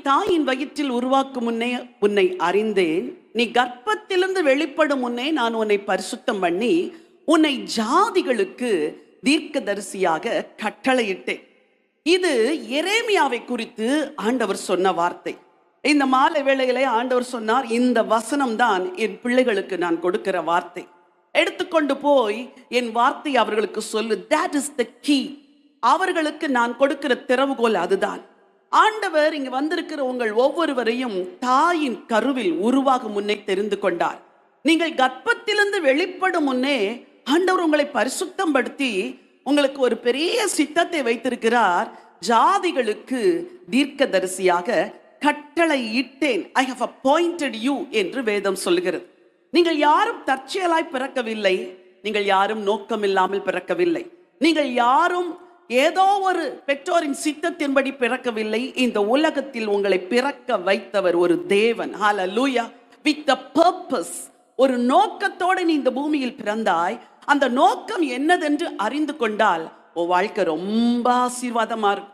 தாயின் வயிற்றில் உருவாக்கும் முன்னே உன்னை அறிந்தேன், நீ கர்ப்பத்திலிருந்து வெளிப்படும் முன்னே நான் உன்னை பரிசுத்தம் பண்ணி உன்னை ஜாதிகளுக்கு தீர்க்கதரிசியாக கட்டளையிட்டேன். இது எரேமியாவை குறித்து ஆண்டவர் சொன்ன வார்த்தை. இந்த மாலை வேளையிலே ஆண்டவர் சொன்னார், இந்த வசனம் தான் என் பிள்ளைகளுக்கு நான் கொடுக்கிற வார்த்தை. எடுத்துக்கொண்டு போய் என் வார்த்தை அவர்களுக்கு சொல்லு. That is the key. அவர்களுக்கு நான் கொடுக்கிற திறவுகோல் அதுதான். ஆண்டவர் இங்கு வந்திருக்கிற உங்கள் ஒவ்வொருவரையும் தாயின் கருவில் உருவாகும் முன்னே தெரிந்து கொண்டார். நீங்கள் கர்ப்பத்திலிருந்து வெளிப்படும் முன்னே ஆண்டவர் உங்களை பரிசுத்தம் படுத்தி உங்களுக்கு ஒரு பெரிய சித்தத்தை வைத்திருக்கிறார். ஜாதிகளுக்கு தீர்க்கதரிசியாக கட்டளை இட்டேன். ஐ ஹவ் அப்பாயிண்டட் யூ என்று வேதம் சொல்கிறது. நீங்கள் யாரும் தற்செயலாய் பிறக்கவில்லை. நீங்கள் யாரும் நோக்கம் இல்லாமல் பிறக்கவில்லை. நீங்கள் யாரும் ஏதோ ஒரு பெற்றோரின் சித்தத்தின்படி பிறக்கவில்லை. இந்த உலகத்தில் உங்களை பிறக்க வைத்தவர் ஒரு தேவன். ஹல்லேலூயா. With a purpose. ஒரு நோக்கத்தோடு நீ இந்த பூமியில் பிறந்தாய். அந்த நோக்கம் என்னதென்று அறிந்து கொண்டால் உன் வாழ்க்கை ரொம்ப ஆசீர்வாதமா இருக்கும்.